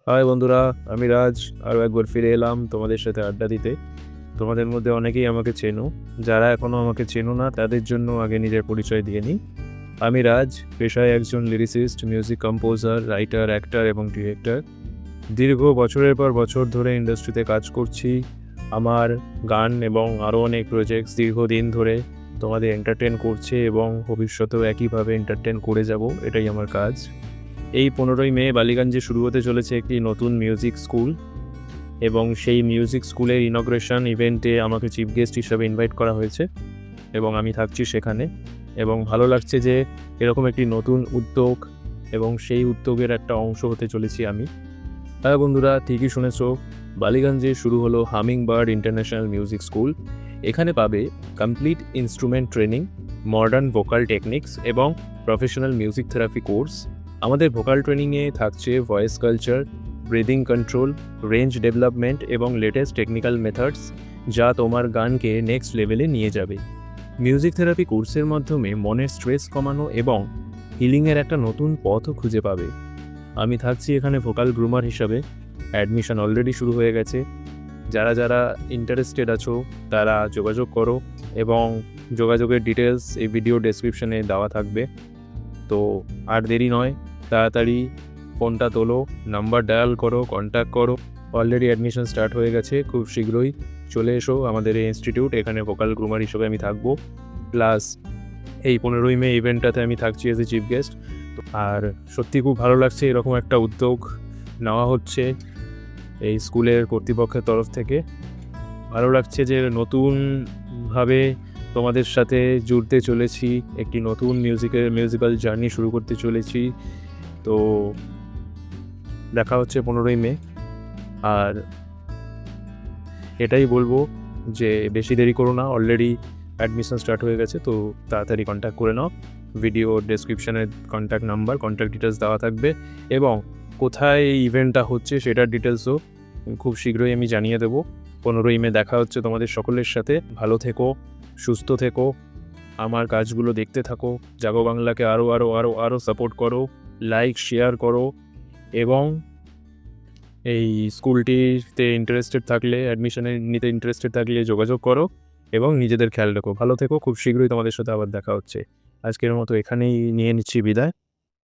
High বন্ধুরা, আমি রাজ। আরও একবার ফিরে এলাম তোমাদের সাথে আড্ডা দিতে। তোমাদের মধ্যে অনেকেই আমাকে চেনো, যারা এখনও আমাকে চেনো না তাদের জন্য আগে নিজের পরিচয় দিয়ে নিই। আমি রাজ, পেশায় একজন lyricist, music composer, writer, actor এবং ডিরেক্টর। দীর্ঘ বছরের পর বছর ধরে ইন্ডাস্ট্রিতে কাজ করছি। আমার গান এবং আরও অনেক প্রজেক্টস দীর্ঘদিন ধরে তোমাদের এন্টারটেন করছে এবং ভবিষ্যতেও একইভাবে এন্টারটেন করে যাব, এটাই আমার কাজ। এই 15ই মে বালিগঞ্জে শুরু হতে চলেছে একটি নতুন মিউজিক স্কুল, এবং সেই মিউজিক স্কুলের ইনগ্রেশন ইভেন্টে আমাকে চিফ গেস্ট হিসাবে ইনভাইট করা হয়েছে এবং আমি থাকছি সেখানে। এবং ভালো লাগছে যে এরকম একটি নতুন উদ্যোগ এবং সেই উদ্যোগের একটা অংশ হতে চলেছি আমি। হ্যাঁ বন্ধুরা, ঠিকই শুনেছ, বালিগঞ্জে শুরু হলো humming bird international music school. এখানে পাবে complete instrument training, modern vocal techniques এবং প্রফেশনাল মিউজিক থেরাপি কোর্স। আমাদের ভোকাল ট্রেনিংয়ে থাকছে voice culture, breathing control, range development এবং লেটেস্ট টেকনিক্যাল মেথডস, যা তোমার গানকে নেক্সট লেভেলে নিয়ে যাবে। মিউজিক থেরাপি কোর্সের মাধ্যমে মনের স্ট্রেস কমানো এবং হিলিংয়ের একটা নতুন পথও খুঁজে পাবে। আমি থাকছি এখানে ভোকাল গ্রুমার হিসাবে। অ্যাডমিশন অলরেডি শুরু হয়ে গেছে। যারা যারা ইন্টারেস্টেড আছো তারা যোগাযোগ করো, এবং যোগাযোগের ডিটেলস এই ভিডিও ডেসক্রিপশনে দেওয়া থাকবে। তো আর দেরি নয়, তাড়াতাড়ি ফোনটা তোলো, নাম্বার ডায়াল করো, কন্ট্যাক্ট করো। অলরেডি অ্যাডমিশন স্টার্ট হয়ে গেছে। খুব শীঘ্রই চলে এসো আমাদের এই ইনস্টিটিউট। এখানে ভোকাল গ্রুমার হিসেবে আমি থাকবো, প্লাস এই 15ই মে ইভেন্টটাতে আমি থাকছি এজ এ চিফ গেস্ট। আর সত্যি খুব ভালো লাগছে, এরকম একটা উদ্যোগ নেওয়া হচ্ছে এই স্কুলের কর্তৃপক্ষের তরফ থেকে। ভালো লাগছে যে নতুনভাবে তোমাদের সাথে জুড়তে চলেছি, একটি নতুন মিউজিক্যাল জার্নি শুরু করতে চলেছি। তো দেখা হচ্ছে 15ই মে। আর এটাই বলবো যে বেশি দেরি করো না, অলরেডি অ্যাডমিশন স্টার্ট হয়ে গেছে। তো তাড়াতাড়ি কন্ট্যাক্ট করে নাও। ভিডিও ডেসক্রিপশানে কন্ট্যাক্ট নাম্বার, কন্ট্যাক্ট ডিটেলস দেওয়া থাকবে, এবং কোথায় এই ইভেন্টটা হচ্ছে সেটার ডিটেলসও খুব শীঘ্রই আমি জানিয়ে দেবো। 15ই মে দেখা হচ্ছে তোমাদের সকলের সাথে। ভালো থেকো, সুস্থ থেকো, আমার কাজগুলো দেখতে থাকো, জাগো বাংলাকে আরও আরও আরও আরও সাপোর্ট করো, লাইক শেয়ার করো, এবং এই স্কুলটিতে ইন্টারেস্টেড থাকলে, অ্যাডমিশনে নিতে ইন্টারেস্টেড থাকলে যোগাযোগ করো, এবং নিজেদের খেয়াল রাখো। ভালো থেকো, খুব শীঘ্রই তোমাদের সাথে আবার দেখা হচ্ছে। আজকের মতো এখানেই নিয়ে নিচ্ছি বিদায়।